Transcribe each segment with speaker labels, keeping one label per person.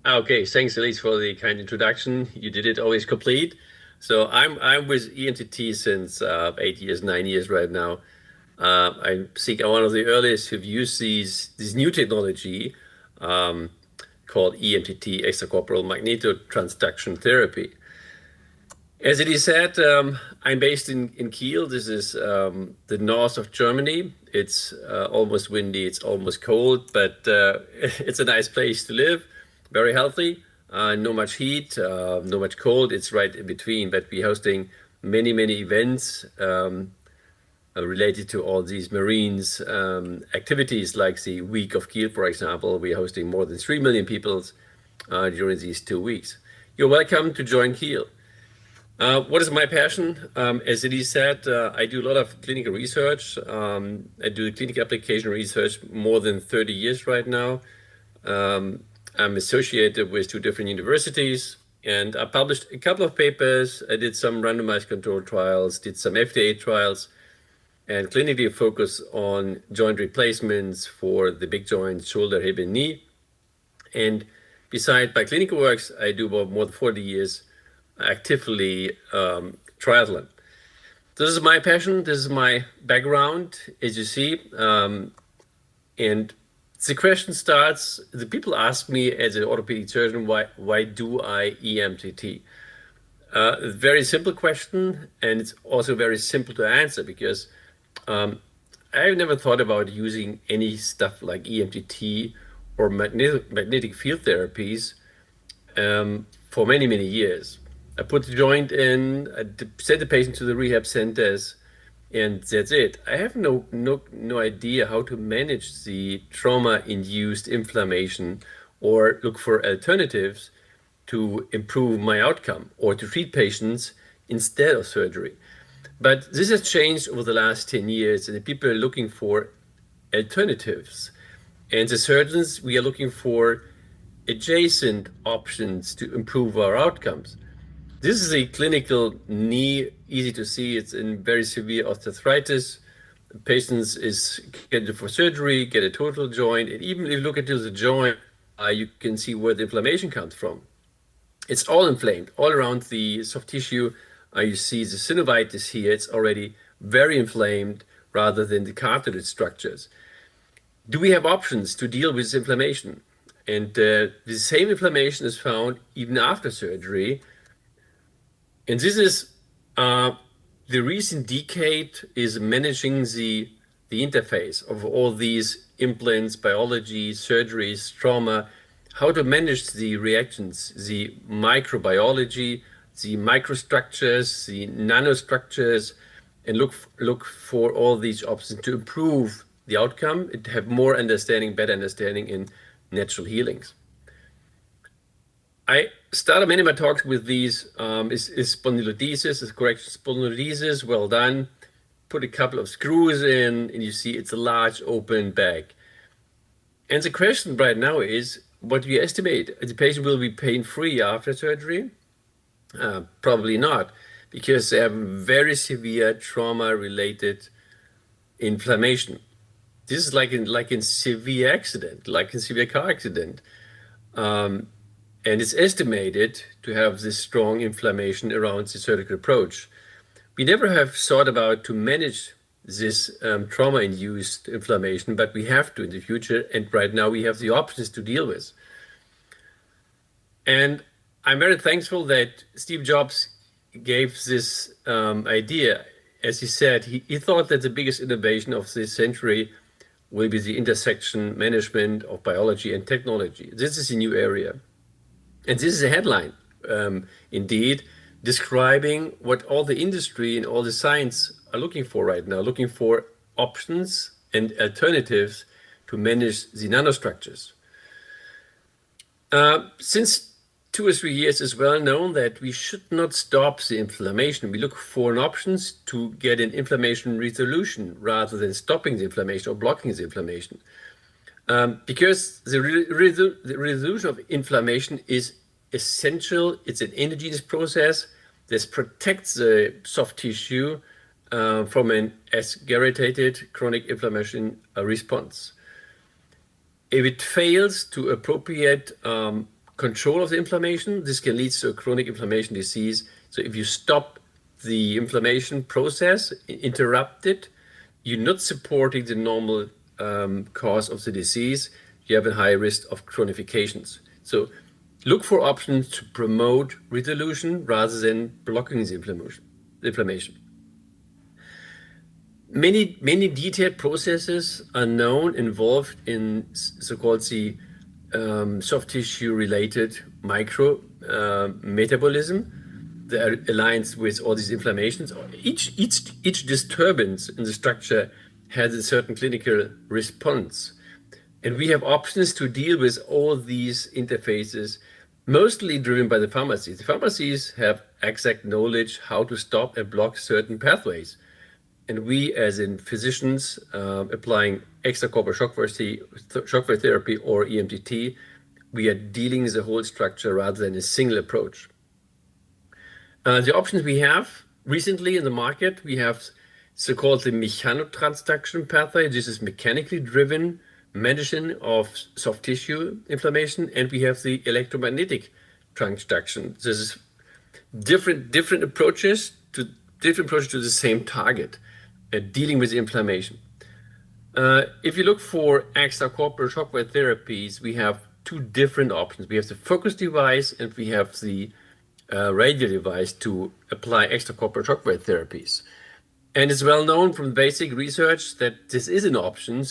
Speaker 1: Okay, thanks, Elise, for the kind introduction. You did it always complete. So I'm with EMTT since 8 years, 9 years right now. I think I'm one of the earliest who've used this new technology um, called EMTT, extracorporeal magnetotransduction therapy. As it is said, I'm based in Kiel. This is the north of Germany. It's almost windy, it's almost cold, but it's a nice place to live. Very healthy, no much heat, no much cold. It's right in between, but we're hosting many events related to all these marines activities, like the Week of Kiel, for example. We're hosting more than 3 million people during these 2 weeks. You're welcome to join Kiel. What is my passion? As it is said, I do a lot of clinical research. I do clinical application research more than 30 years right now. I'm associated with two different universities, and I published a couple of papers. I did some randomized control trials, did some FDA trials, and clinically focus on joint replacements for the big joints, shoulder, hip, and knee. And beside my clinical works, I do about more than 40 years actively triathlon. This is my passion. This is my background, as you see. And the question starts, the people ask me as an orthopedic surgeon, why do I EMTT? A very simple question, and it's also very simple to answer because I've never thought about using any stuff like EMTT or magnetic field therapies for many years. I put the joint in, I sent the patient to the rehab centers, and that's it. I have no idea how to manage the trauma-induced inflammation or look for alternatives to improve my outcome or to treat patients instead of surgery. But this has changed over the last 10 years, and the people are looking for alternatives. And the surgeons, we are looking for adjacent options to improve our outcomes. This is a clinical knee, easy to see. It's in very severe osteoarthritis. The patient is scheduled for surgery, get a total joint, and even if you look into the joint, you can see where the inflammation comes from. It's all inflamed, all around the soft tissue. You see the synovitis here. It's already very inflamed rather than the cartilage structures. Do we have options to deal with this inflammation? And the same inflammation is found even after surgery. And this is the recent decade is managing the interface of all these implants, biology, surgeries, trauma, how to manage the reactions, the microbiology, the microstructures, the nanostructures, and look for all these options to improve the outcome and to have more understanding, better understanding in natural healings. I started many of my talks with these, is spondylolisthesis, is correction spondylolisthesis, well done. Put a couple of screws in and you see it's a large open bag. And the question right now is, what do you estimate? The patient will be pain-free after surgery? Probably not, because they have very severe trauma-related inflammation. This is like in severe accident, like in severe car accident. And it's estimated to have this strong inflammation around the surgical approach. We never have thought about to manage this trauma-induced inflammation, but we have to in the future. And right now we have the options to deal with. And I'm very thankful that Steve Jobs gave this idea. As he said, he thought that the biggest innovation of this century will be the intersection management of biology and technology. This is a new area. And this is a headline, indeed, describing what all the industry and all the science are looking for right now, looking for options and alternatives to manage the nanostructures. Since 2 or 3 years, it's well known that we should not stop the inflammation. We look for options to get an inflammation resolution rather than stopping the inflammation or blocking the inflammation. Because the resolution of inflammation is essential. It's an endogenous process that protects the soft tissue from an exaggerated chronic inflammation response. If it fails to appropriate control of the inflammation. This can lead to a chronic inflammation disease. So if you stop the inflammation process, interrupt it, you're not supporting the normal cause of the disease. You have a high risk of chronifications. So look for options to promote resolution rather than blocking the inflammation. Many detailed processes are known involved in so-called the soft tissue related micrometabolism that aligns with all these inflammations. Each disturbance in the structure has a certain clinical response. And we have options to deal with all these interfaces, mostly driven by the pharmacies. The pharmacies have exact knowledge how to stop and block certain pathways. And we, as in physicians applying extracorporeal shockwave therapy or EMTT, we are dealing with the whole structure rather than a single approach. The options we have recently in the market, we have so-called the mechanotransduction pathway. This is mechanically driven medicine of soft tissue inflammation, and we have the electromagnetic transduction. This is different approaches to the same target, dealing with inflammation. If you look for extracorporeal shockwave therapies, we have two different options. We have the focus device and we have the radio device to apply extracorporeal shockwave therapies. And it's well known from basic research that this is an option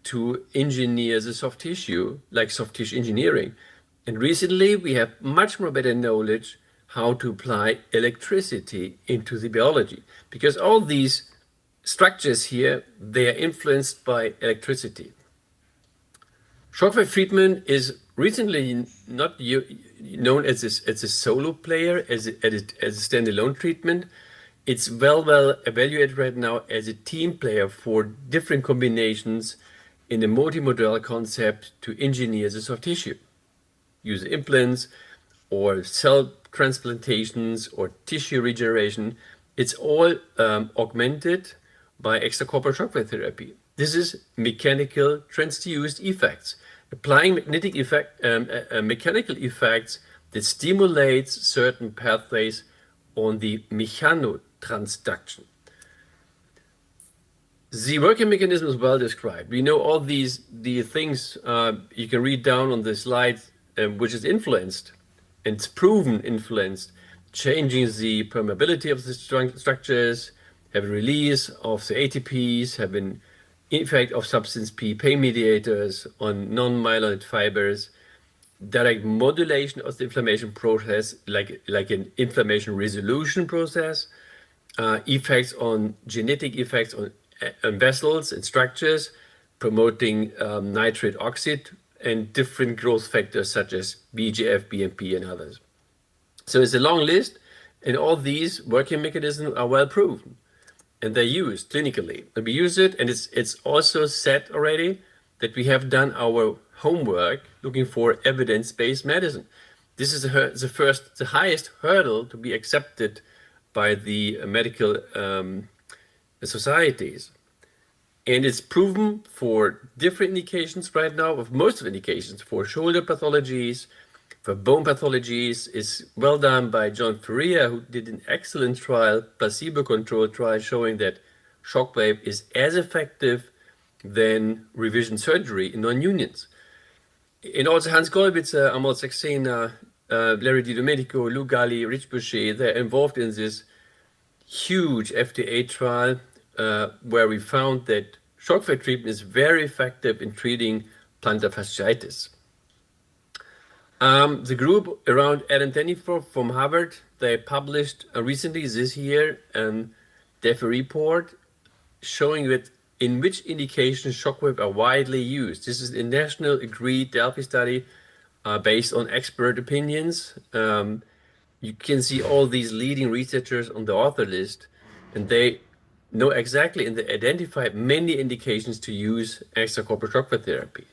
Speaker 1: to engineer the soft tissue, like soft tissue engineering. And recently we have much more better knowledge how to apply electricity into the biology, because all these structures here, they are influenced by electricity. Shockwave treatment is recently not known as a solo player, as a standalone treatment. It's well evaluated right now as a team player for different combinations in a multimodal concept to engineer the soft tissue. Use implants or cell transplantations or tissue regeneration. It's all augmented by extracorporeal shockwave therapy. This is mechanical transduced effects, applying mechanical effects that stimulates certain pathways on the mechanotransduction. The working mechanism is well described. We know all the things you can read down on the slide, which is influenced, and it's proven influenced, changing the permeability of the structures, have a release of the ATPs, have an effect of substance P pain mediators on non-myelinated fibers, direct modulation of the inflammation process, like an inflammation resolution process, effects on genetic effects on vessels and structures, promoting nitrate oxide and different growth factors such as BGF, BMP, and others. So it's a long list, and all these working mechanisms are well proven, and they're used clinically. And we use it, and it's also said already that we have done our homework looking for evidence-based medicine. This is the highest hurdle to be accepted by the medical societies. And it's proven for different indications right now, of most of indications, for shoulder pathologies, for bone pathologies. Is well done by John Ferrier, who did an excellent trial, placebo-controlled trial, showing that shockwave is as effective than revision surgery in non-unions. And also Hans Golbitzer, Amol Saxena, Larry Di Domenico, Lou Galli, Rich Boucher, they're involved in this huge FDA trial where we found that shockwave treatment is very effective in treating plantar fasciitis. The group around Adam Deniford from Harvard, they published recently this year, they have a report showing that in which indications shockwave are widely used. This is a national agreed Delphi study based on expert opinions. You can see all these leading researchers on the author list, and they know exactly and they identify many indications to use extracorporeal shockwave therapy.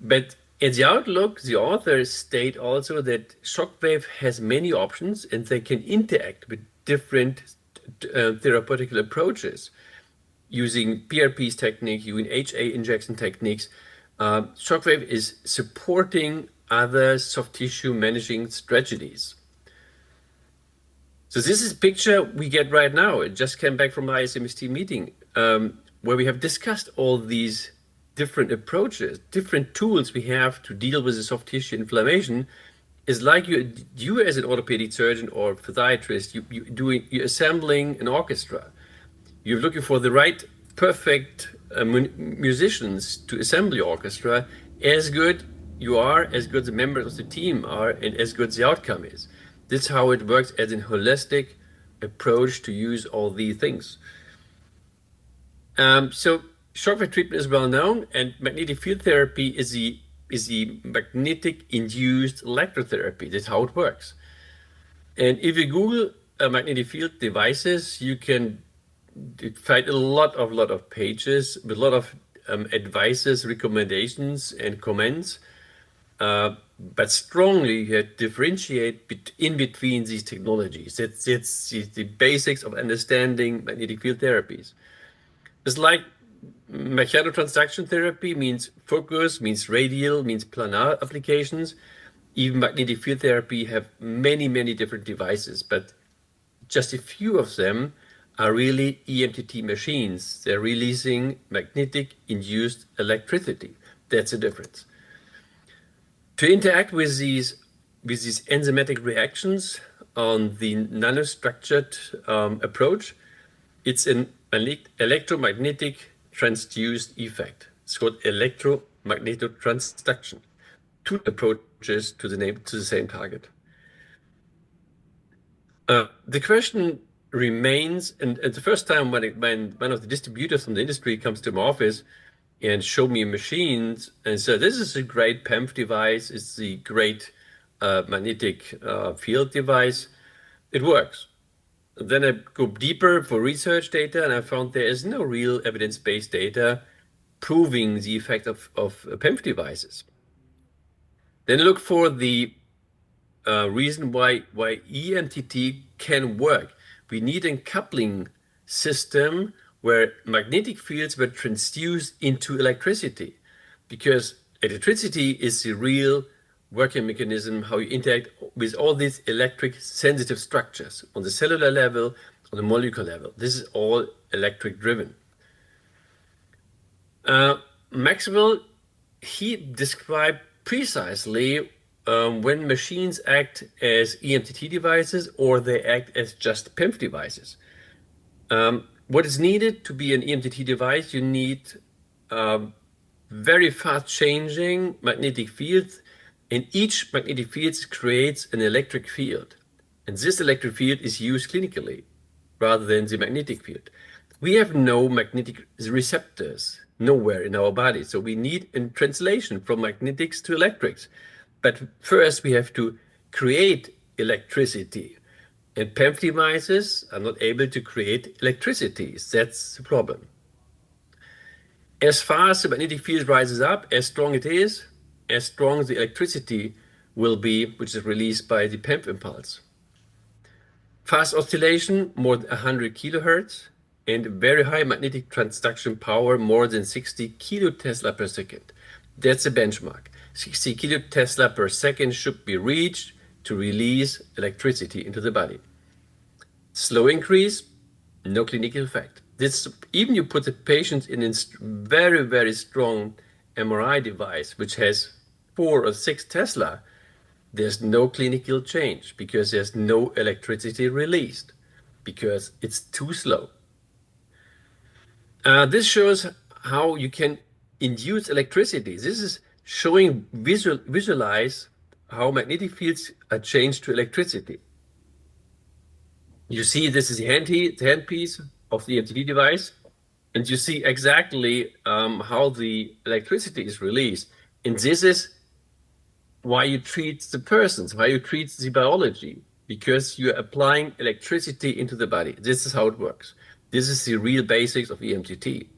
Speaker 1: But in the outlook, the authors state also that shockwave has many options and they can interact with different therapeutic approaches using PRP's technique, using HA injection techniques. Shockwave is supporting other soft tissue managing strategies. So this is a picture we get right now. It just came back from my ISMST meeting, where we have discussed all these different approaches, different tools we have to deal with the soft tissue inflammation. Is like you as an orthopedic surgeon or physiatrist, you're assembling an orchestra. You're looking for the right, perfect musicians to assemble your orchestra. As good you are, as good the members of the team are, and as good the outcome is. That's how it works as a holistic approach to use all these things. So shockwave treatment is well known, and magnetic field therapy is the magnetic-induced electrotherapy. That's how it works. And if you Google magnetic field devices, you can find a lot of pages with a lot of advices, recommendations, and comments. But strongly you differentiate in between these technologies. It's the basics of understanding magnetic field therapies. It's like mechanotransduction therapy means focus, means radial, means planar applications. Even magnetic field therapy have many different devices, but just a few of them are really EMTT machines. They're releasing magnetic-induced electricity. That's the difference. To interact with these enzymatic reactions on the nanostructured approach, it's an electromagnetic transduced effect. It's called electromagnetotransduction. Two approaches to the same target. The question remains, and the first time when one of the distributors from the industry comes to my office and show me machines and said, this is a great PEMF device, it's the great magnetic field device, it works. Then I go deeper for research data, and I found there is no real evidence-based data proving the effect of PEMF devices. Then I look for the reason why EMTT can work. We need a coupling system where magnetic fields were transduced into electricity, because electricity is the real working mechanism, how you interact with all these electric sensitive structures on the cellular level, on the molecular level. This is all electric driven. Maxwell, he described precisely when machines act as EMTT devices or they act as just PEMF devices. What is needed to be an EMTT device, you need very fast changing magnetic fields, and each magnetic field creates an electric field. And this electric field is used clinically rather than the magnetic field. We have no magnetic receptors nowhere in our body, so we need a translation from magnetics to electrics. But first we have to create electricity, and PEMF devices are not able to create electricity. That's the problem. As far as the magnetic field rises up, as strong it is, as strong the electricity will be, which is released by the PEMF impulse. Fast oscillation, more than 100 kilohertz, and very high magnetic transduction power, more than 60 kilotesla per second. That's a benchmark. 60 kilotesla per second should be reached to release electricity into the body. Slow increase, no clinical effect. Even you put the patient in a very strong MRI device, which has 4 or 6 Tesla, there's no clinical change because there's no electricity released, because it's too slow. This shows how you can induce electricity. This is showing, visualize how magnetic fields are changed to electricity. You see, this is the handpiece of the EMTT device, and you see exactly how the electricity is released. And this is why you treat the persons, why you treat the biology, because you're applying electricity into the body. This is how it works. This is the real basics of EMTT.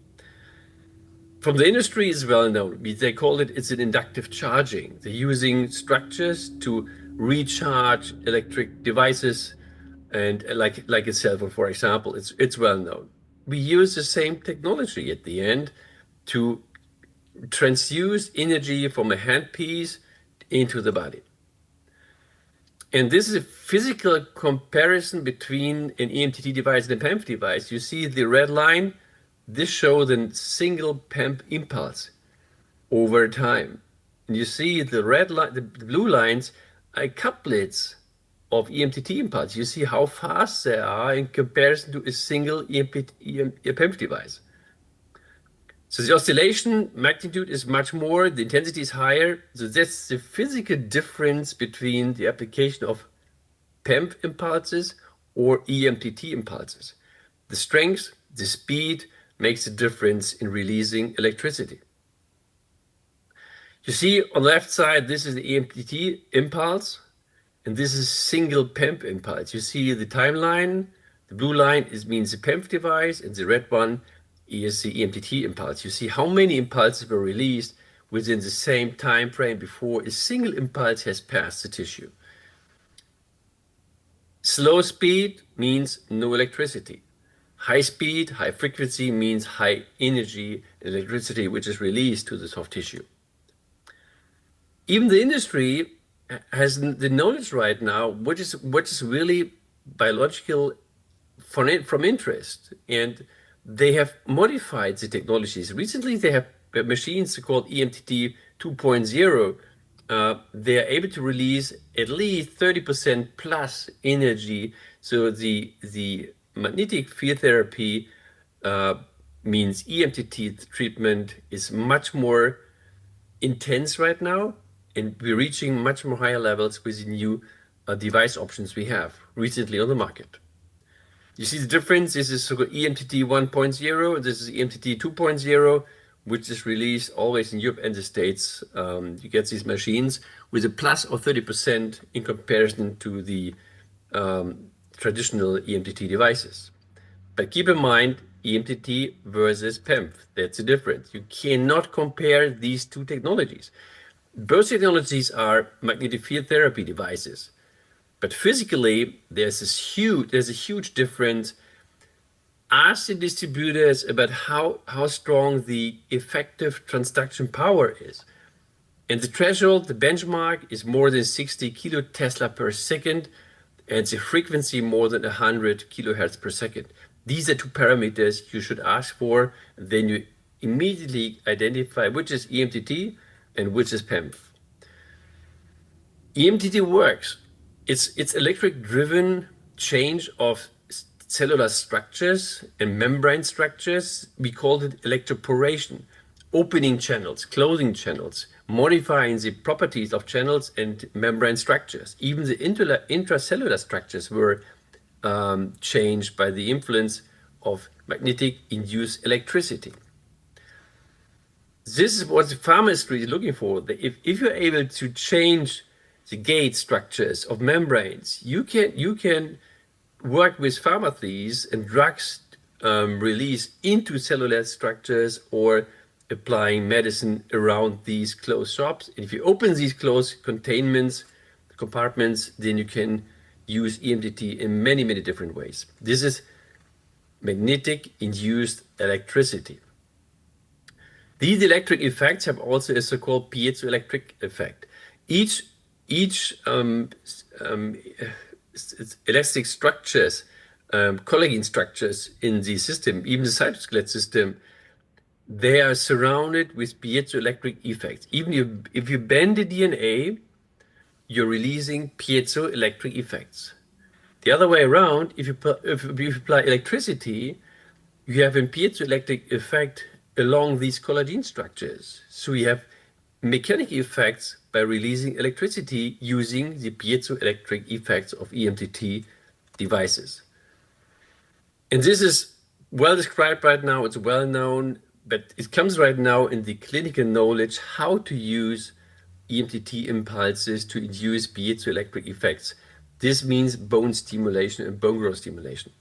Speaker 1: From the industry, it's well known. They call it's an inductive charging. They're using structures to recharge electric devices, and like a cell phone, for example. It's well known. We use the same technology at the end to transduce energy from a handpiece into the body. And this is a physical comparison between an EMTT device and a PEMF device. You see the red line, this shows the single PEMF impulse over time. And you see the red line, the blue lines are couplets of EMTT impulse. You see how fast they are in comparison to a single PEMF device. So the oscillation magnitude is much more, the intensity is higher. So that's the physical difference between the application of PEMF impulses or EMTT impulses. The strength, the speed makes a difference in releasing electricity. You see on the left side, this is the EMTT impulse, and this is single PEMF impulse. You see the timeline. The blue line means the PEMF device, and the red one is the EMTT impulse. You see how many impulses were released within the same time frame before a single impulse has passed the tissue. Slow speed means no electricity. High speed, high frequency means high energy electricity, which is released to the soft tissue. Even the industry has the knowledge right now, which is really biological from interest, and they have modified the technologies. Recently, they have machines called EMTT 2.0. They are able to release at least 30% plus energy. So the magnetic field therapy means EMTT treatment is much more intense right now, and we're reaching much more higher levels with the new device options we have recently on the market. You see the difference. This is EMTT 1.0, and this is EMTT 2.0, which is released always in Europe and the States. You get these machines with a plus of 30% in comparison to the traditional EMTT devices. But keep in mind, EMTT versus PEMF, that's the difference. You cannot compare these two technologies. Both technologies are magnetic field therapy devices. But physically, there's a huge difference. Ask the distributors about how strong the effective transduction power is. And the threshold, the benchmark, is more than 60 kilotesla per second, and the frequency more than 100 kilohertz per second. These are two parameters you should ask for. Then you immediately identify which is EMTT and which is PEMF. EMTT works. It's electric-driven change of cellular structures and membrane structures. We call it electroporation, opening channels, closing channels, modifying the properties of channels and membrane structures. Even the intracellular structures were changed by the influence of magnetic-induced electricity. This is what the pharma industry is looking for. If you're able to change the gate structures of membranes, you can work with pharmacies and drugs released into cellular structures or applying medicine around these closed shops. And if you open these closed compartments, then you can use EMTT in many, many different ways. This is magnetic-induced electricity. These electric effects have also a so-called piezoelectric effect. Each elastic structures, collagen structures in the system, even the cytoskeleton system, they are surrounded with piezoelectric effects. Even if you bend the DNA, you're releasing piezoelectric effects. The other way around, if you apply electricity, you have a piezoelectric effect along these collagen structures. So you have mechanical effects by releasing electricity using the piezoelectric effects of EMTT devices. And this is well described right now, it's well known, but it comes right now in the clinical knowledge how to use EMTT impulses to induce piezoelectric effects. This means bone stimulation and bone growth stimulation.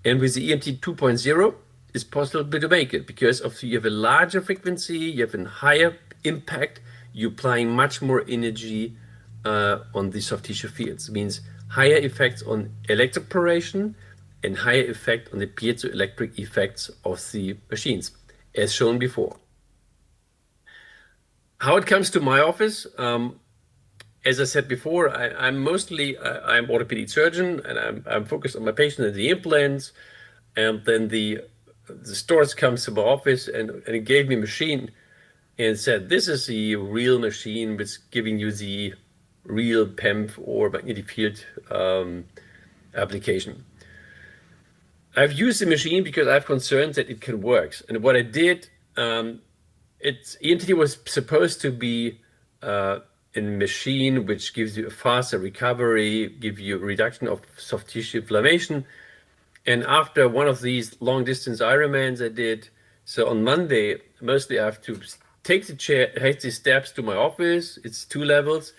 Speaker 1: And with the EMTT 2.0, it's possible to make it because you have a larger frequency, you have a higher impact, you're applying much more energy on the soft tissue fields. It means higher effects on electroporation and higher effect on the piezoelectric effects of the machines, as shown before. How it comes to my office, as I said before, I'm mostly I'm orthopedic surgeon, and I'm focused on my patient and the implants, and then the stores comes to my office and it gave me a machine and said, this is the real machine which is giving you the real PEMF or magnetic field application. I've used the machine because I have concerns that it can work. And what I did, it's EMTT was supposed to be a machine which gives you a faster recovery, give you a reduction of soft tissue inflammation. And after one of these long distance Ironmans I did, so on Monday, mostly I have to take the chair, take the steps to my office. It's 2 levels.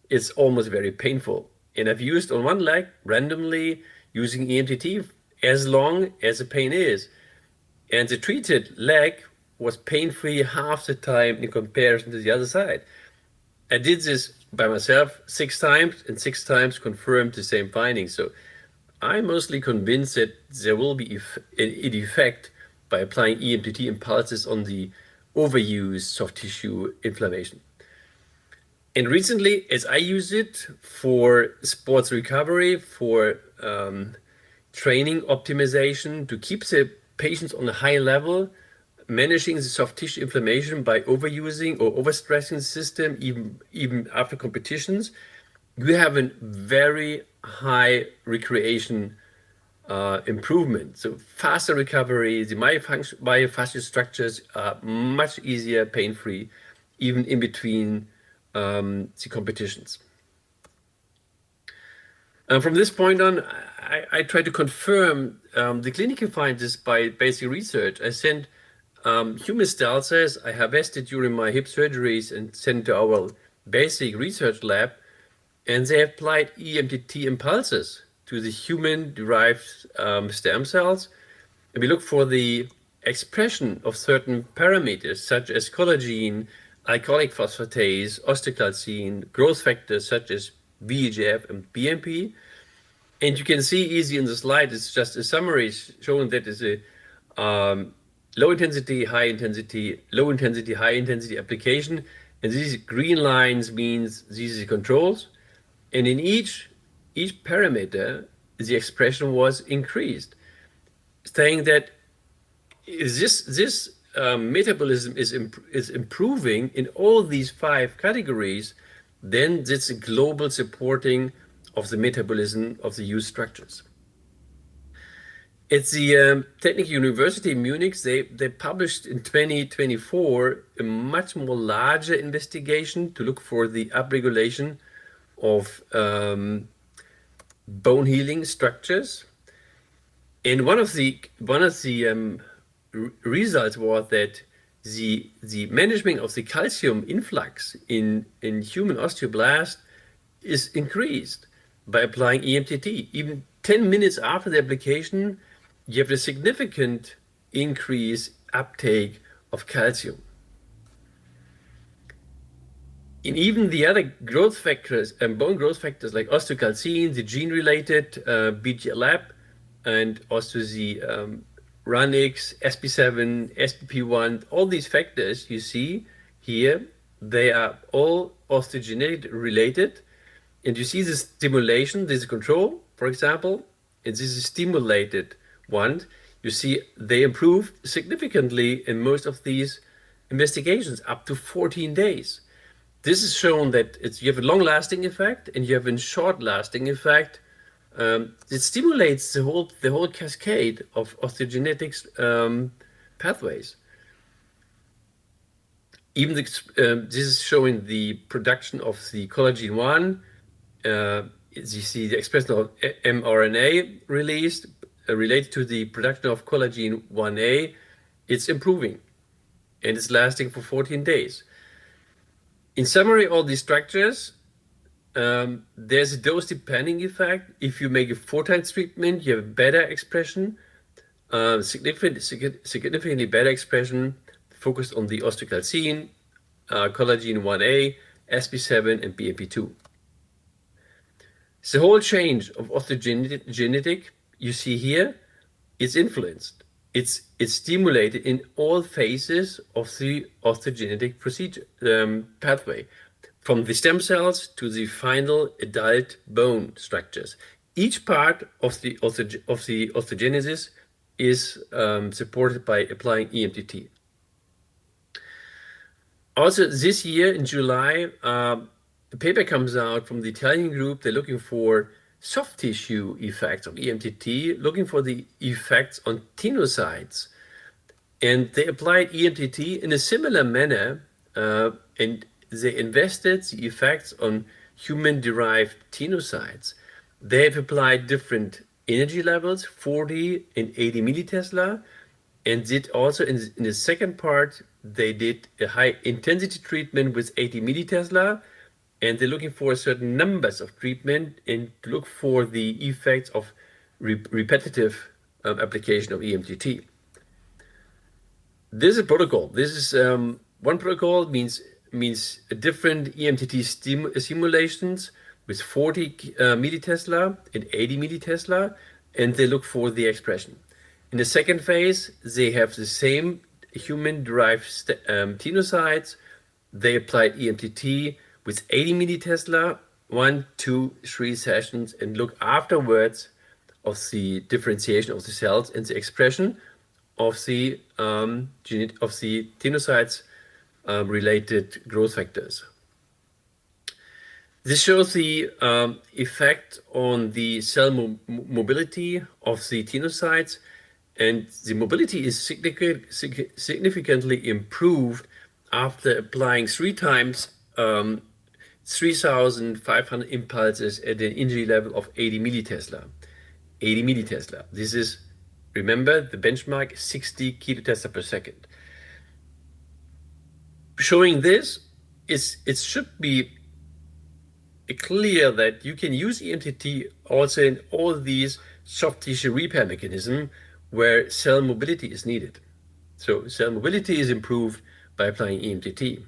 Speaker 1: It's almost very painful. And I've used on one leg randomly using EMTT as long as the pain is. And the treated leg was pain-free half the time in comparison to the other side. I did this by myself 6 times, and 6 times confirmed the same findings. So I'm mostly convinced that there will be an effect by applying EMTT impulses on the overuse soft tissue inflammation. And recently, as I use it for sports recovery, for training optimization, to keep the patients on a high level, managing the soft tissue inflammation by overusing or overstressing the system, even after competitions, you have a very high recreation improvement. So faster recovery, the myofascial structures are much easier, pain-free, even in between the competitions. From this point on, I try to confirm the clinical findings by basic research. I sent human stem cells I harvested during my hip surgeries and sent to our basic research lab, and they applied EMTT impulses to the human-derived stem cells. And we look for the expression of certain parameters, such as collagen, alcoholic phosphatase, osteocalcine, growth factors such as VEGF and BMP. And you can see easy in the slide, it's just a summary showing that it's a low intensity, high intensity, low intensity, high intensity application. And these green lines means these are controls. And in each parameter, the expression was increased, saying that this metabolism is improving in all these 5 categories, then it's a global supporting of the metabolism of the used structures. At the Technical University in Munich, they published in 2024 a much more larger investigation to look for the upregulation of bone healing structures. And one of the results was that the management of the calcium influx in human osteoblast is increased by applying EMTT. Even 10 minutes after the application, you have a significant increase uptake of calcium. And even the other growth factors and bone growth factors like osteocalcine, the gene-related BGLAP, and also the RUNX, SP7, SPP1, all these factors you see here, they are all osteogenetic related. And you see the stimulation, this is control, for example, and this is stimulated one. You see they improve significantly in most of these investigations, up to 14 days. This is shown that you have a long-lasting effect and you have a short-lasting effect. It stimulates the whole cascade of osteogenetics pathways. Even this is showing the production of the collagen 1. You see the expression of mRNA released related to the production of collagen 1A. It's improving and it's lasting for 14 days. In summary, all these structures, there's a dose-depending effect. If you make a 4 times treatment, you have better expression, significantly better expression, focused on the osteocalcine, collagen 1A, SP7, and BMP2. The whole change of osteogenetic you see here is influenced. It's stimulated in all phases of the osteogenetic procedure pathway from the stem cells to the final adult bone structures. Each part of the osteogenesis is supported by applying EMTT. Also, this year in July, a paper comes out from the Italian group. They're looking for soft tissue effects of EMTT, looking for the effects on tenocytes. And they applied EMTT in a similar manner, and they invested the effects on human-derived tenocytes. They have applied different energy levels, 40 and 80 millitesla, and did also in the second part, they did a high intensity treatment with 80 millitesla, and they're looking for certain numbers of treatment and to look for the effects of repetitive application of EMTT. This is a protocol. This is one protocol means a different EMTT simulations with 40 millitesla and 80 millitesla, and they look for the expression. In the second phase, they have the same human-derived tenocytes. They applied EMTT with 80 millitesla, 1, 2, 3 sessions, and look afterwards of the differentiation of the cells and the expression of the tenocytes related growth factors. This shows the effect on the cell mobility of the tenocytes, and the mobility is significantly improved after applying 3 times 3,500 impulses at an energy level of 80 millitesla. 80 millitesla. This is, remember, the benchmark 60 kilotesla per second. Showing this, it should be clear that you can use EMTT also in all these soft tissue repair mechanisms where cell mobility is needed. So cell mobility is improved by applying EMTT.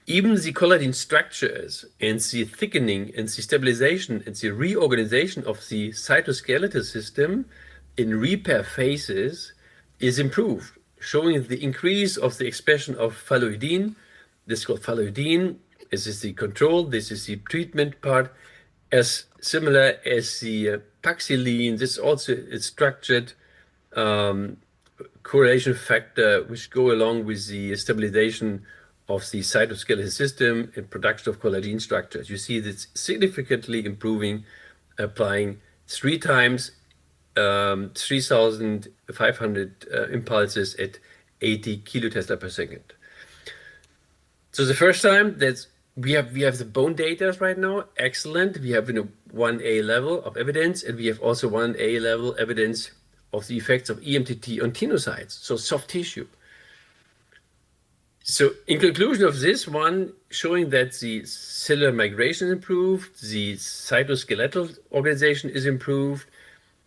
Speaker 1: Even the collagen structures and the thickening and the stabilization and the reorganization of the cytoskeletal system in repair phases is improved, showing the increase of the expression of phalloidine. This is called phalloidine. This is the control. This is the treatment part. As similar as the paxilline, this also is structured correlation factor which go along with the stabilization of the cytoskeletal system and production of collagen structures. You see this significantly improving applying 3 times 3,500 impulses at 80 kilotesla per second. So the first time that we have the bone data right now, excellent. We have 1A level of evidence, and we have also 1A level evidence of the effects of EMTT on tenocytes, so soft tissue. So in conclusion of this one, showing that the cellular migration is improved, the cytoskeletal organization is improved,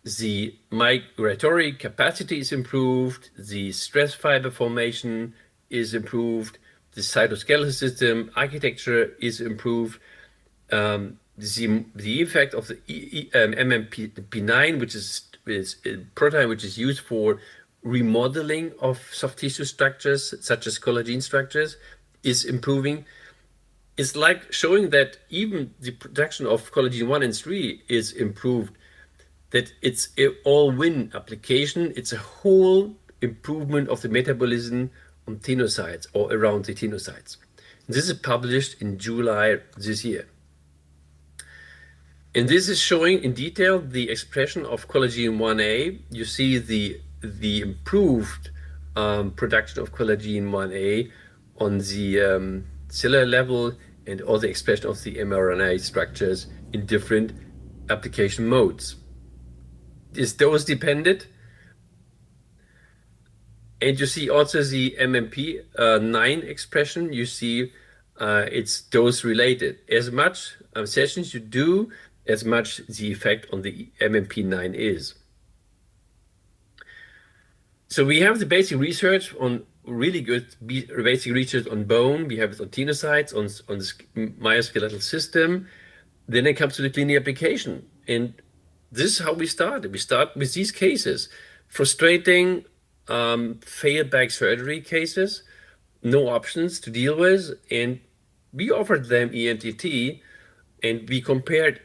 Speaker 1: the migratory capacity is improved, the stress fiber formation is improved, the cytoskeletal system architecture is improved, the effect of the MMP9, which is a protein which is used for remodeling of soft tissue structures such as collagen structures, is improving. It's like showing that even the production of collagen 1 and 3 is improved, that it's an all-win application. It's a whole improvement of the metabolism on tenocytes or around the tenocytes. And this is published in July this year. And this is showing in detail the expression of collagen 1A. You see the improved production of collagen 1A on the cellular level and all the expression of the mRNA structures in different application modes. It's dose dependent. And you see also the MMP9 expression. You see it's dose related. As much sessions you do, as much the effect on the MMP9 is. So we have the basic research on really good basic research on bone. We have it on tenocytes, on the myoskeletal system. Then it comes to the clinical application. And this is how we started. We start with these cases, frustrating failed back surgery cases, no options to deal with, and we offered them EMTT, and we compared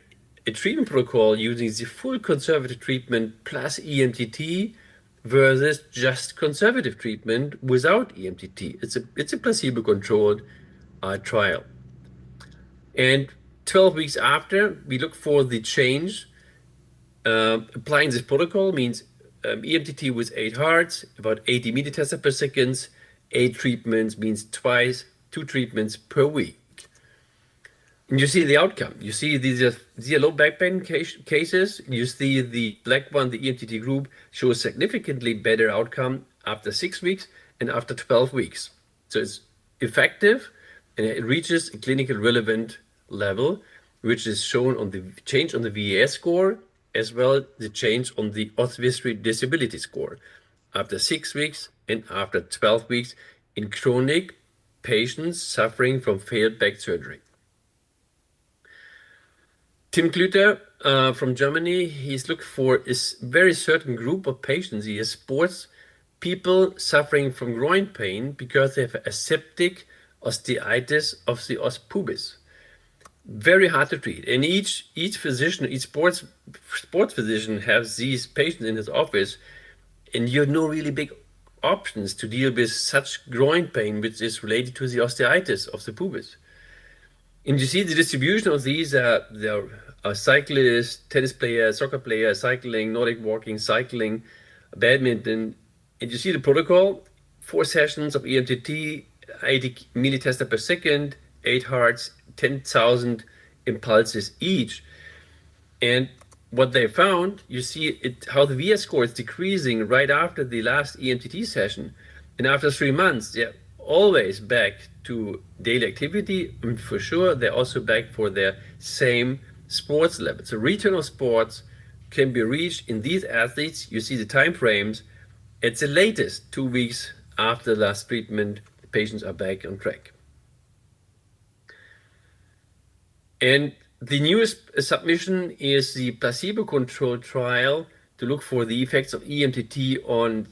Speaker 1: a treatment protocol using the full conservative treatment plus EMTT versus just conservative treatment without EMTT. It's a placebo-controlled trial. And 12 weeks after, we look for the change. Applying this protocol means EMTT with 8 hearts, about 80 millitesla per second. 8 treatments means twice, 2 treatments per week. And you see the outcome. You see these are low back pain cases. You see the black one, the EMTT group, shows significantly better outcome after 6 weeks and after 12 weeks. So it's effective and it reaches a clinical relevant level, which is shown on the change on the VAS score, as well as the change on the orthovisceral disability score after 6 weeks and after 12 weeks in chronic patients suffering from failed back surgery. Tim Klüter from Germany, he's looking for a very certain group of patients. He has sports people suffering from groin pain because they have aseptic osteitis of the os pubis. Very hard to treat. And each physician, each sports physician has these patients in his office, and you have no really big options to deal with such groin pain, which is related to the osteitis of the pubis. And you see the distribution of these, there are cyclists, tennis players, soccer players, cycling, Nordic walking, cycling, badminton. And you see the protocol, 4 sessions of EMTT, 80 millitesla per second, 8 hearts, 10,000 impulses each. And what they found, you see how the VS score is decreasing right after the last EMTT session. And after 3 months, they're always back to daily activity. And for sure, they're also back for their same sports level. So return of sports can be reached in these athletes. You see the time frames. At the latest 2 weeks after the last treatment, the patients are back on track. And the newest submission is the placebo-controlled trial to look for the effects of EMTT on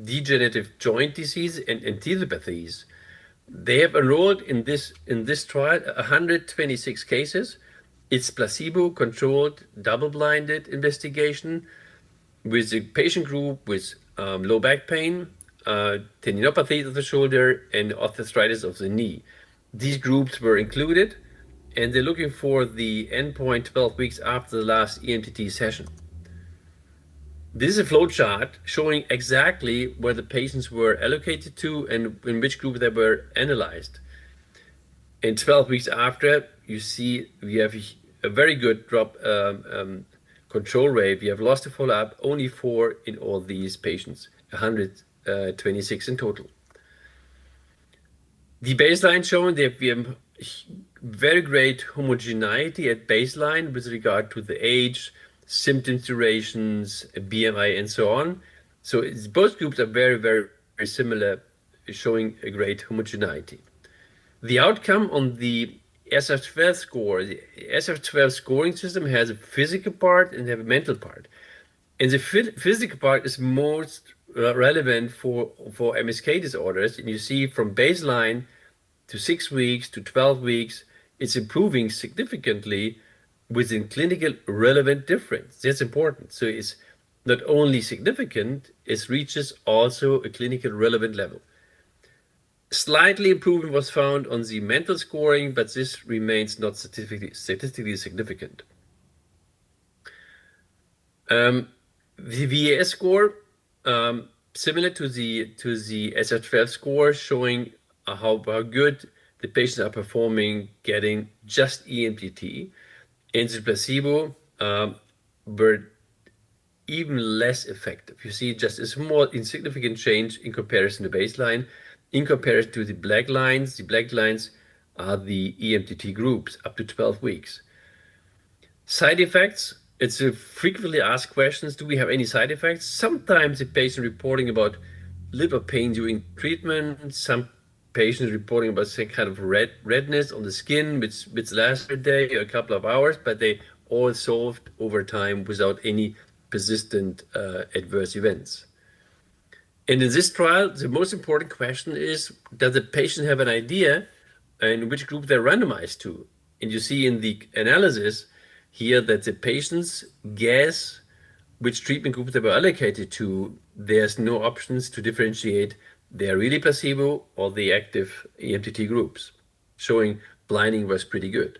Speaker 1: degenerative joint disease and enteropathies. They have enrolled in this trial 126 cases. It's placebo-controlled, double-blinded investigation with a patient group with low back pain, tendinopathy of the shoulder, and arthritis of the knee. These groups were included, and they're looking for the endpoint 12 weeks after the last EMTT session. This is a flow chart showing exactly where the patients were allocated to and in which group they were analyzed. And 12 weeks after, you see we have a very good drop control rate. We have lost to follow-up only 4 in all these patients, 126 in total. The baseline showing that we have very great homogeneity at baseline with regard to the age, symptoms durations, BMI, and so on. So both groups are very, very, very similar, showing a great homogeneity. The outcome on the SF12 score, the SF12 scoring system has a physical part and have a mental part. And the physical part is most relevant for MSK disorders. And you see from baseline to 6 weeks to 12 weeks, it's improving significantly within clinical relevant difference. That's important. So it's not only significant, it reaches also a clinical relevant level. Slightly improvement was found on the mental scoring, but this remains not statistically significant. The VAS score, similar to the SF12 score, showing how good the patients are performing getting just EMTT. And the placebo were even less effective. You see just a small insignificant change in comparison to baseline. In comparison to the black lines are the EMTT groups up to 12 weeks. Side effects, it's a frequently asked questions. Do we have any side effects? Sometimes the patient reporting about liver pain during treatment. Some patients reporting about some kind of redness on the skin, which lasts a day or a couple of hours, but they all solved over time without any persistent adverse events. And in this trial, the most important question is, does the patient have an idea and which group they're randomized to. And you see in the analysis here that the patients guess which treatment group they were allocated to. There's no options to differentiate they're really placebo or the active EMTT groups, showing blinding was pretty good.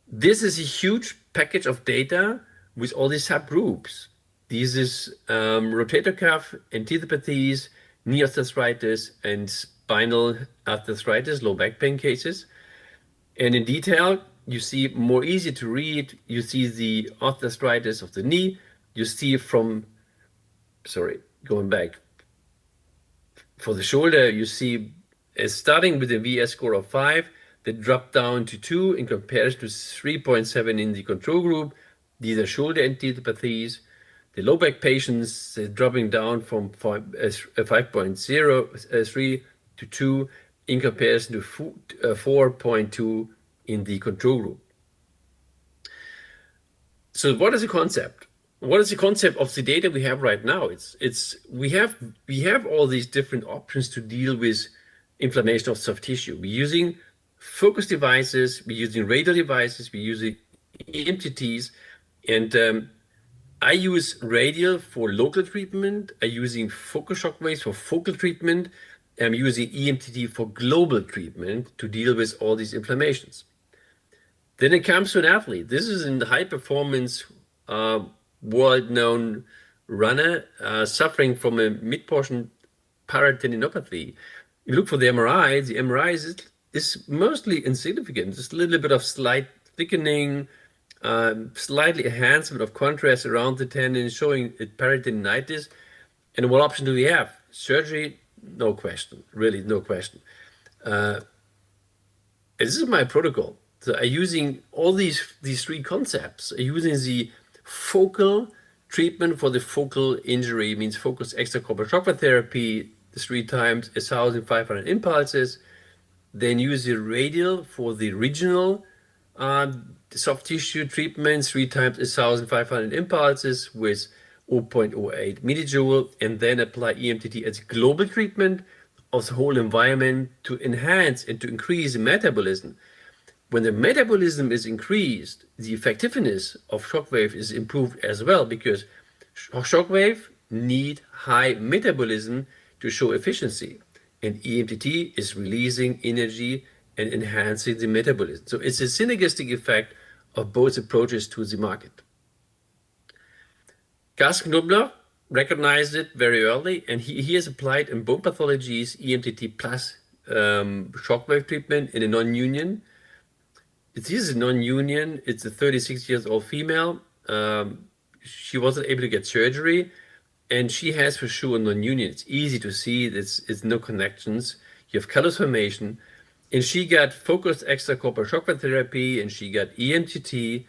Speaker 1: This is a huge package of data with all these subgroups. This is rotator cuff, enthesiopathies, knee osteoarthritis, and spinal arthritis, low back pain cases. And in detail, you see more easy to read. You see the osteoarthritis of the knee. You see going back. For the shoulder, you see starting with a VS score of 5, they drop down to 2 in comparison to 3.7 in the control group. These are shoulder enthesiopathies. The low back patients dropping down from 5.03 to 2 in comparison to 4.2 in the control group. So what is the concept? What is the concept of the data we have right now? We have all these different options to deal with inflammation of soft tissue. We're using focus devices, we're using radio devices, we're using EMTTs, and I use radial for local treatment. I'm using focus shock waves for focal treatment. I'm using EMTT for global treatment to deal with all these inflammations. Then it comes to an athlete. This is in the high performance world-known runner suffering from a mid-portion paratendinopathy. You look for the MRI. The MRI is mostly insignificant. Just a little bit of slight thickening, slightly enhancement of contrast around the tendon, showing paratendinitis. And what option do we have? Surgery? No question. Really, no question. This is my protocol. So I'm using all these three concepts. I'm using the focal treatment for the focal injury, means focused extracorporeal shock therapy, 3 times 1,500 impulses. Then use the radial for the regional soft tissue treatment, 3 times 1,500 impulses with 0.08 millijoule, and then apply EMTT as global treatment of the whole environment to enhance and to increase the metabolism. When the metabolism is increased, the effectiveness of shockwave is improved as well, because shockwave need high metabolism to show efficiency, and EMTT is releasing energy and enhancing the metabolism. So it's a synergistic effect of both approaches to the market. Carsten Knobler recognized it very early, and he has applied in bone pathologies EMTT plus shockwave treatment in a non-union. This is a non-union. It's a 36-year-old female. She wasn't able to get surgery, and she has for sure a non-union. It's easy to see. It's no connections. You have callus formation, and she got focused extracorporeal shock therapy, and she got EMTT,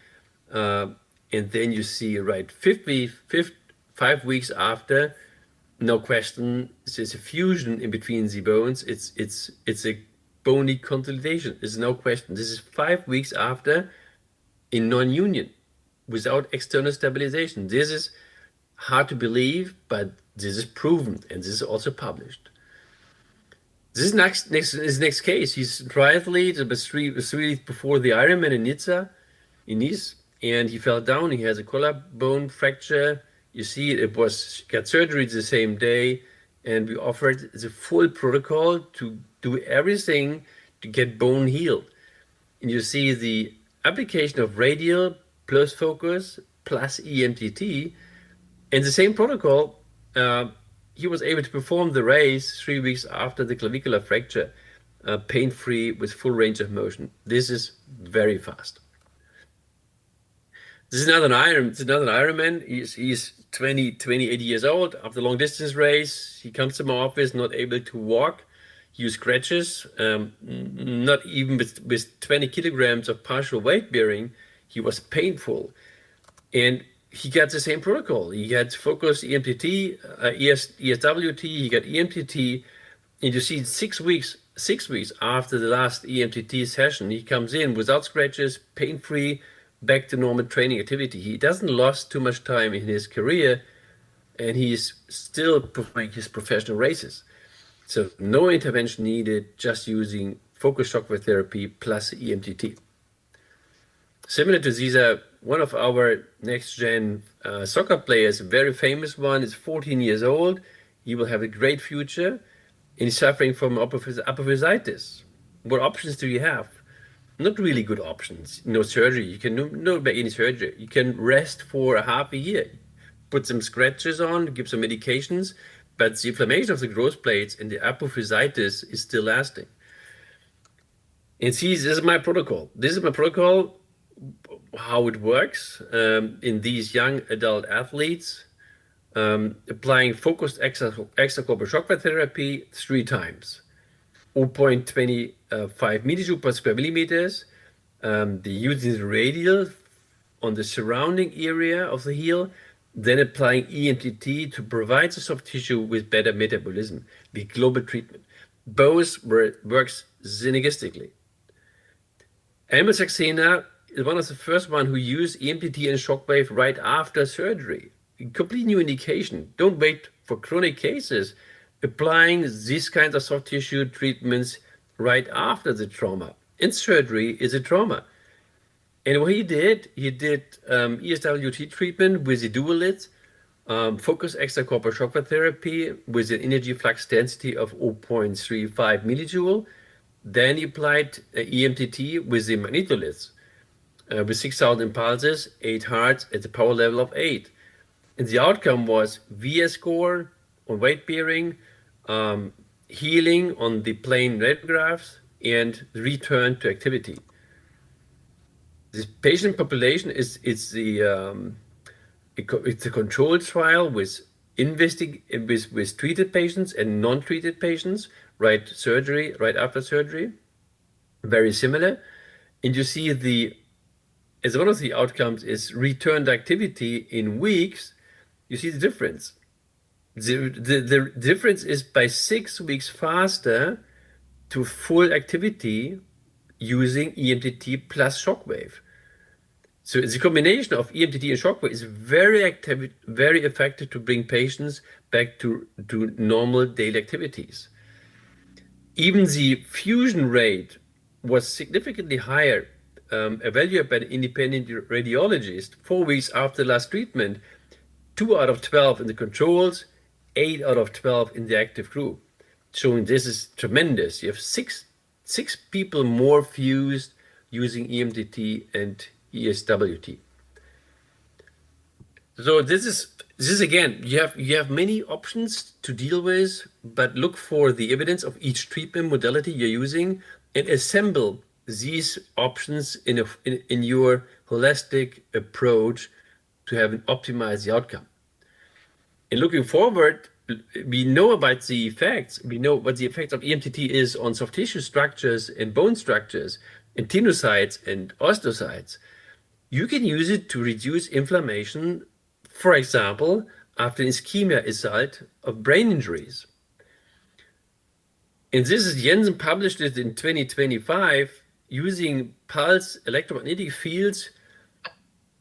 Speaker 1: and then you see right 5 weeks after, no question, there's a fusion in between the bones. It's a bony consolidation. There's no question. This is 5 weeks after in non-union without external stabilization. This is hard to believe, but this is proven, and this is also published. This is next case. He's a triathlete. It was 3 weeks before the Ironman in Nice, and he fell down. He has a collarbone fracture. You see, got surgery the same day, and we offered the full protocol to do everything to get bone healed. And you see the application of radial plus focus plus EMTT, and the same protocol. He was able to perform the race 3 weeks after the clavicular fracture, pain-free with full range of motion. This is very fast. This is another Ironman. He's 28 years old. After a long distance race, he comes to my office, not able to walk. He used crutches, not even with 20 kilograms of partial weight bearing. He was painful. And he got the same protocol. He had focused EMTT, ESWT, he got EMTT, and you see 6 weeks after the last EMTT session, he comes in without scratches, pain-free, back to normal training activity. He doesn't lost too much time in his career, and he's still performing his professional races. So no intervention needed, just using focused shockwave therapy plus EMTT. Similar to Ziza, one of our next-gen soccer players, a very famous one, is 14 years old. He will have a great future, and he's suffering from apophysitis. What options do you have? Not really good options. No surgery. You can no any surgery. You can rest for a half a year, put some scratches on, give some medications, but the inflammation of the growth plates and the apophysitis is still lasting. And see, this is my protocol. This is my protocol, how it works in these young adult athletes, applying focused extracorporeal shockwave therapy 3 times. 0.25 millijoule per square millimeters. They use the radial on the surrounding area of the heel, then applying EMTT to provide the soft tissue with better metabolism, the global treatment. Both works synergistically. Elmer Saxena is one of the first one who used EMTT and shockwave right after surgery. Complete new indication. Don't wait for chronic cases. Applying these kinds of soft tissue treatments right after the trauma. And surgery is a trauma. And what he did ESWT treatment with the dualids, focused extracorporeal shockwave therapy with an energy flux density of 0.35 millijoule. Then he applied EMTT with the magnetoliths with 6,000 impulses, 8 hearts at the power level of 8. And the outcome was VS score on weight bearing, healing on the plane radiographs, and return to activity. This patient population is it's a controlled trial with treated patients and non-treated patients, right after surgery, very similar. And you see as one of the outcomes is return to activity in weeks. You see the difference. The difference is by 6 weeks faster to full activity using EMTT plus shockwave. So the combination of EMTT and shockwave is very effective to bring patients back to normal daily activities. Even the fusion rate was significantly higher, evaluated by an independent radiologist 4 weeks after last treatment, 2 out of 12 in the controls, 8 out of 12 in the active group, showing this is tremendous. You have six people more fused using EMTT and ESWT. So this is again, you have many options to deal with, but look for the evidence of each treatment modality you're using and assemble these options in your holistic approach to have an optimize the outcome. And looking forward, we know about the effects. We know what the effect of EMTT is on soft tissue structures and bone structures and tenocytes and osteocytes. You can use it to reduce inflammation, for example, after ischemia result of brain injuries. And this is Jensen published it in 2025 using pulse electromagnetic fields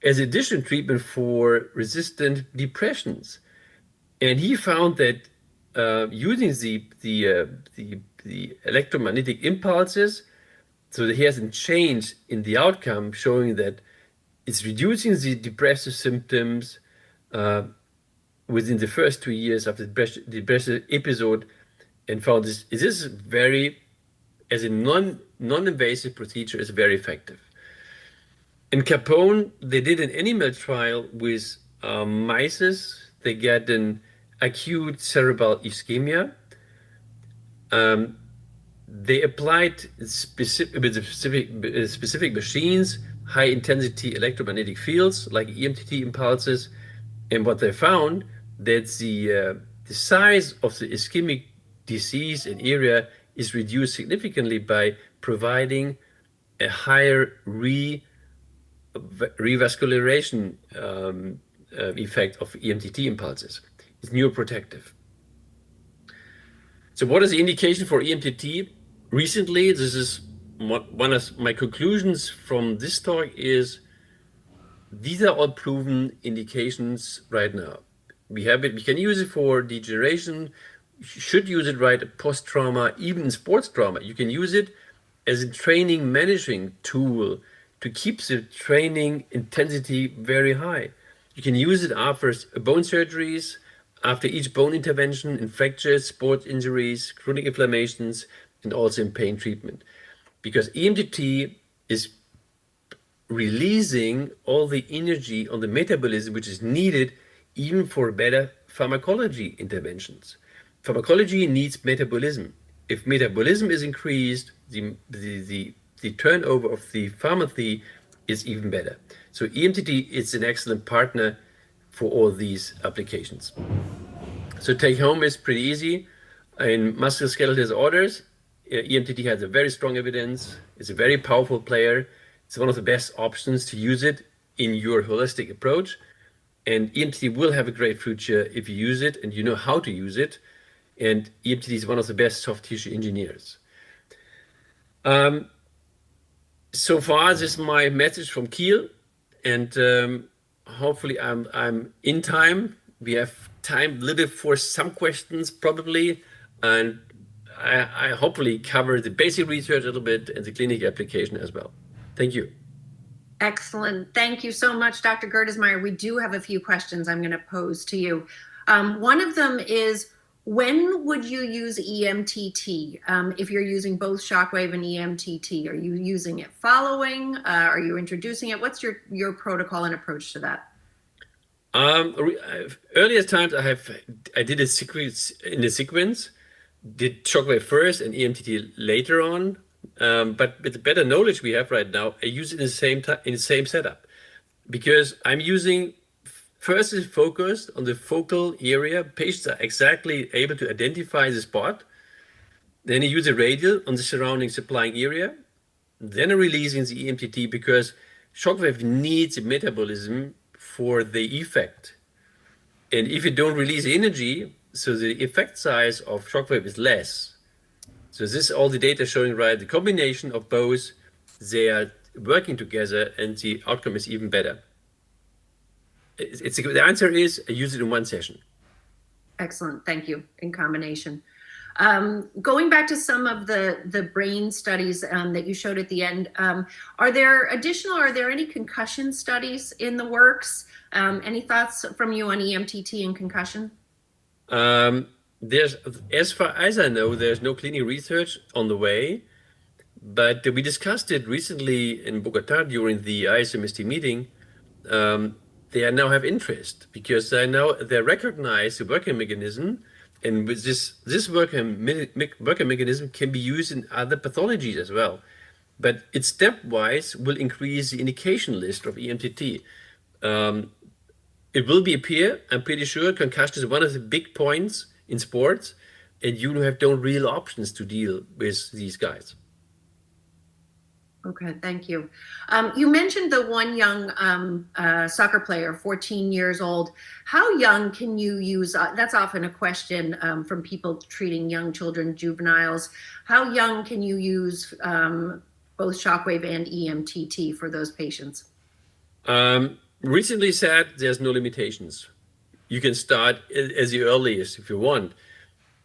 Speaker 1: as additional treatment for resistant depressions. And he found that using the electromagnetic impulses, so that he hasn't changed in the outcome, showing that it's reducing the depressive symptoms within the first 2 years of the depressive episode, and found this is very, as a non-invasive procedure, is very effective. In Capone, they did an animal trial with mice. They get an acute cerebral ischemia. They applied specific machines, high-intensity electromagnetic fields like EMTT impulses, and what they found that the size of the ischemic disease and area is reduced significantly by providing a higher revascularization effect of EMTT impulses. It's neuroprotective. So what is the indication for EMTT? Recently, this is one of my conclusions from this talk is these are all proven indications right now. We have it, we can use it for degeneration, should use it right post-trauma, even in sports trauma. You can use it as a training managing tool to keep the training intensity very high. You can use it after bone surgeries, after each bone intervention, in fractures, sports injuries, chronic inflammations, and also in pain treatment. Because EMTT is releasing all the energy on the metabolism which is needed even for better pharmacology interventions. Pharmacology needs metabolism. If metabolism is increased, the turnover of the pharmacy is even better. So EMTT is an excellent partner for all these applications. So take home is pretty easy. In musculoskeletal disorders, EMTT has a very strong evidence. It's a very powerful player. It's one of the best options to use it in your holistic approach. And EMTT will have a great future if you use it and you know how to use it. And EMTT is one of the best soft tissue engineers. So far, this is my message from Kiel, and hopefully I'm in time. We have time a little bit for some questions probably, and I hopefully cover the basic research a little bit and the clinical application as well. Thank you.
Speaker 2: Excellent. Thank you so much, Dr. Gerdesmeyer. We do have a few questions I'm going to pose to you. One of them is, when would you use EMTT if you're using both shockwave and EMTT? Are you using it following? Are you introducing it? What's your protocol and approach to that?
Speaker 1: Earlier times I did a sequence in the sequence, did shockwave first and EMTT later on. But with the better knowledge we have right now, I use it in the same setup, because I'm using first is focused on the focal area. Patients are exactly able to identify the spot. Then I use a radial on the surrounding supplying area. Then I'm releasing the EMTT because shockwave needs a metabolism for the effect. And if you don't release energy, so the effect size of shockwave is less. So this is all the data showing, right? The combination of both, they are working together and the outcome is even better. The answer is I use it in one session.
Speaker 2: Excellent, thank you, in combination. Going back to some of the brain studies that you showed at the end, are there any concussion studies in the works? Any thoughts from you on EMTT and concussion?
Speaker 1: As far as I know, there's no clinical research on the way, but we discussed it recently in Bogota during the ISMST meeting. They now have interest because they recognize the working mechanism, and with this working mechanism can be used in other pathologies as well. But it stepwise will increase the indication list of EMTT. It will appear, I'm pretty sure, concussion is one of the big points in sports, and you have no real options to deal with these guys.
Speaker 2: Okay, thank you. You mentioned the one young soccer player, 14 years old. How young can you use, that's often a question from people treating young children, juveniles. How young can you use both shockwave and EMTT for those patients?
Speaker 1: Recently said there's no limitations. You can start as the earliest if you want.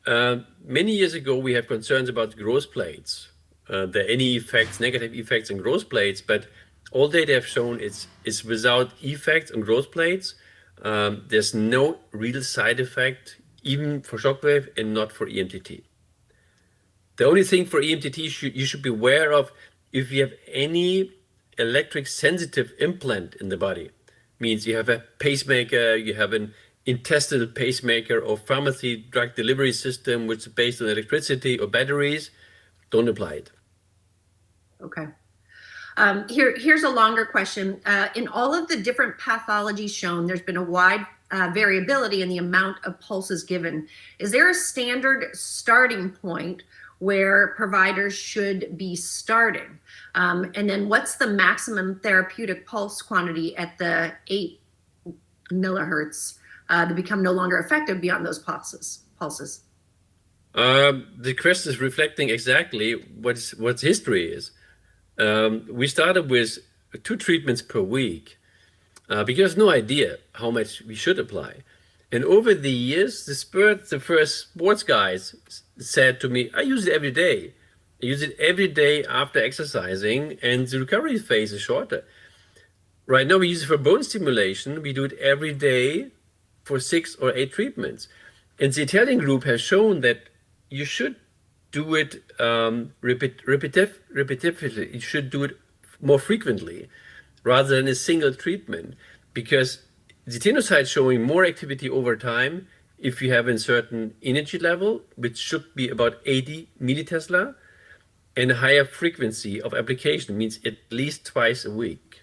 Speaker 1: Many years ago, we have concerns about growth plates. There are any effects, negative effects on growth plates, but all data have shown it's without effects on growth plates. There's no real side effect, even for shockwave and not for EMTT. The only thing for EMTT you should be aware of, if you have any electric sensitive implant in the body, means you have a pacemaker, you have an intestinal pacemaker or pharmacy drug delivery system, which is based on electricity or batteries, don't apply it.
Speaker 2: Okay. Here's a longer question. In all of the different pathologies shown, there's been a wide variability in the amount of pulses given. Is there a standard starting point where providers should be starting? And then what's the maximum therapeutic pulse quantity at the 8 millihertz that become no longer effective beyond those pulses?
Speaker 1: The question is reflecting exactly what history is. We started with 2 treatments per week because no idea how much we should apply. And over the years, the first sports guys said to me, I use it every day. I use it every day after exercising, and the recovery phase is shorter. Right now, we use it for bone stimulation. We do it every day for 6 or 8 treatments. And the Italian group has shown that you should do it repetitively. You should do it more frequently rather than a single treatment, because the tenocyte is showing more activity over time if you have a certain energy level, which should be about 80 millitesla, and a higher frequency of application, means at least twice a week.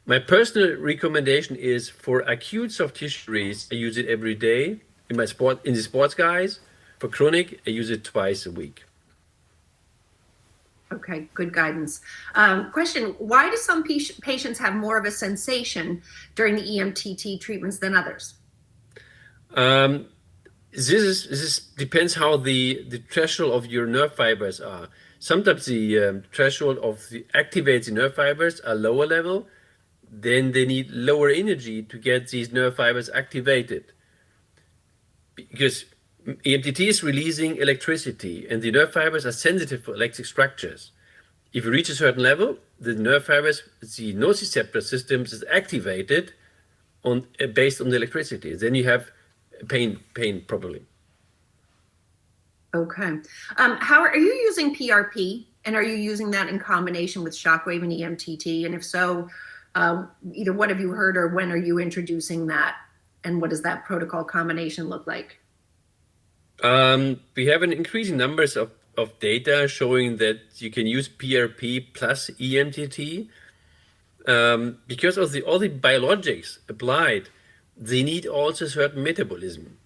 Speaker 1: My personal recommendation is for acute soft tissue release, I use it every day. In the sports guys. For chronic, I use it twice a week.
Speaker 2: Okay, good guidance. Question, why do some patients have more of a sensation during the EMTT treatments than others?
Speaker 1: This depends how the threshold of your nerve fibers are. Sometimes the threshold of the activates the nerve fibers are lower level, then they need lower energy to get these nerve fibers activated. Because EMTT is releasing electricity, and the nerve fibers are sensitive for electric structures. If you reach a certain level, the nerve fibers, the nociceptor systems is activated based on the electricity. Then you have pain probably.
Speaker 2: Okay. How are you using PRP, and are you using that in combination with shockwave and EMTT? And if so, either what have you heard, or when are you introducing that, and what does that protocol combination look like?
Speaker 1: We have an increasing numbers of data showing that you can use PRP plus EMTT, because of all the biologics applied. They need also certain metabolism.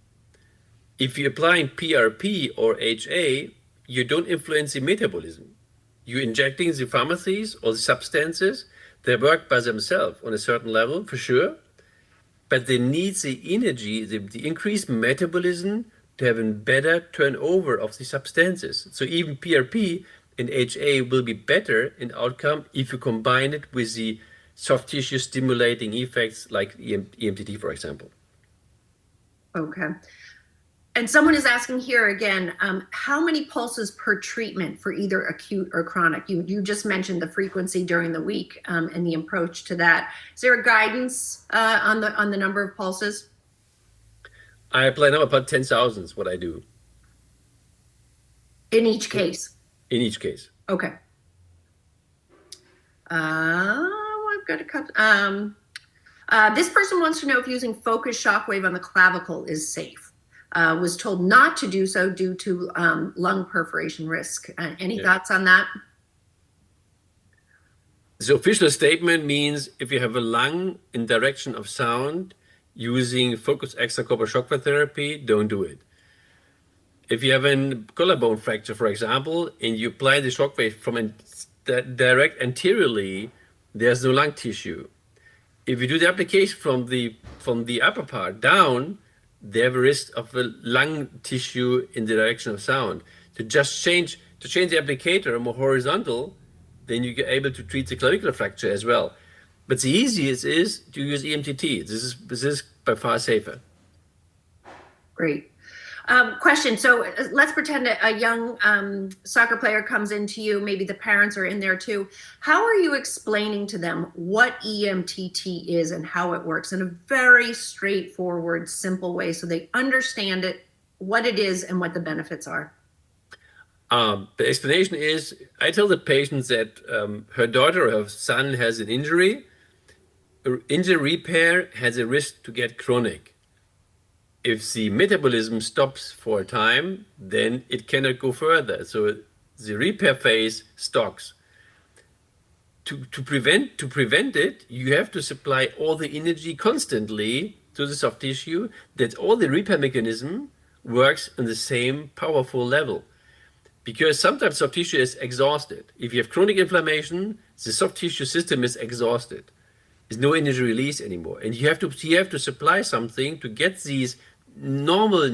Speaker 1: If you're applying PRP or HA, you don't influence the metabolism. You're injecting the pharmacies or the substances. They work by themselves on a certain level, for sure, but they need the energy, the increased metabolism, to have a better turnover of the substances. So even PRP and HA will be better in outcome if you combine it with the soft tissue stimulating effects like EMTT, for example.
Speaker 2: Okay. And someone is asking here again, how many pulses per treatment for either acute or chronic? You just mentioned the frequency during the week, and the approach to that. Is there a guidance on the number of pulses?
Speaker 1: I apply now about 10,000 is what I do.
Speaker 2: In each case?
Speaker 1: In each case.
Speaker 2: Okay. I've got a couple. This person wants to know if using focused shockwave on the clavicle is safe. Was told not to do so due to lung perforation risk. Any thoughts on that?
Speaker 1: The official statement means if you have a lung in direction of sound, using focused extracorporeal shockwave therapy, don't do it. If you have a collarbone fracture, for example, and you apply the shockwave from direct anteriorly, there's no lung tissue. If you do the application from the upper part down, they have a risk of a lung tissue in the direction of sound. To change the applicator more horizontal, then you get able to treat the clavicular fracture as well. But the easiest is to use EMTT. This is by far safer.
Speaker 2: Great. Question. So let's pretend a young soccer player comes into you. Maybe the parents are in there too. How are you explaining to them what EMTT is and how it works in a very straightforward, simple way, so they understand it, what it is, and what the benefits are?
Speaker 1: The explanation is, I tell the patients that her daughter or her son has an injury. Injury repair has a risk to get chronic. If the metabolism stops for a time, then it cannot go further. So the repair phase stops. To prevent it, you have to supply all the energy constantly to the soft tissue, that all the repair mechanism works on the same powerful level. Because sometimes soft tissue is exhausted. If you have chronic inflammation, the soft tissue system is exhausted. There's no energy release anymore, and you have to supply something to get these normal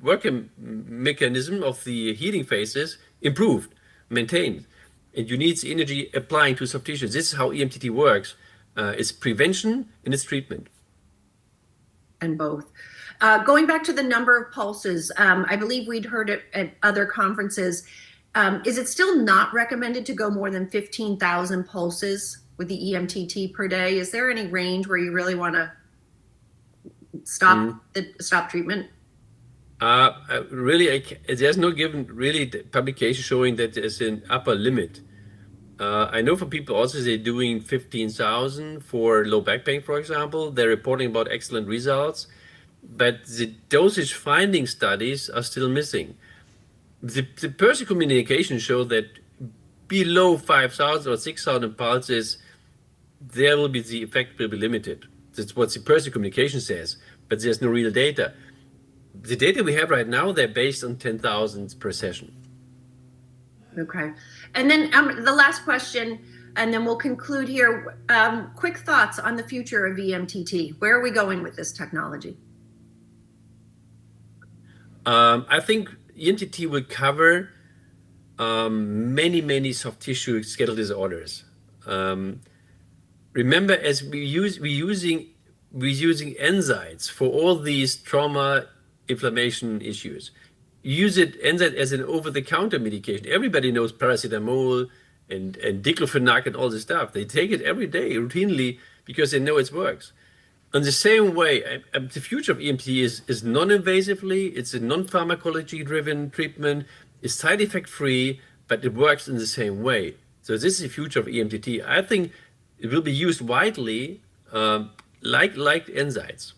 Speaker 1: working mechanism of the healing phases improved, maintained, and you need the energy applying to soft tissue. This is how EMTT works. It's prevention and it's treatment.
Speaker 2: And both. Going back to the number of pulses, I believe we'd heard it at other conferences. Is it still not recommended to go more than 15,000 pulses with the EMTT per day? Is there any range where you really want to stop treatment?
Speaker 1: Really, there's no given really publication showing that there's an upper limit. I know for people also they're doing 15,000 for low back pain, for example. They're reporting about excellent results, but the dosage finding studies are still missing. The Percy communication showed that below 5,000 or 6,000 pulses, the effect will be limited. That's what the Percy communication says, but there's no real data. The data we have right now, they're based on 10,000 per session.
Speaker 2: Okay. And then the last question, and then we'll conclude here. Quick thoughts on the future of EMTT. Where are we going with this technology?
Speaker 1: I think EMTT will cover many soft tissue skeletal disorders. Remember, as we're using NSAIDs for all these trauma inflammation issues. Use NSAID as an over-the-counter medication. Everybody knows paracetamol and diclofenac and all this stuff. They take it every day routinely because they know it works. In the same way, the future of EMT is non-invasively, it's a non-pharmacology-driven treatment, it's side effect free, but it works in the same way. So this is the future of EMTT. I think it will be used widely, like NSAIDs.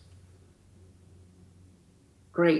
Speaker 2: Great.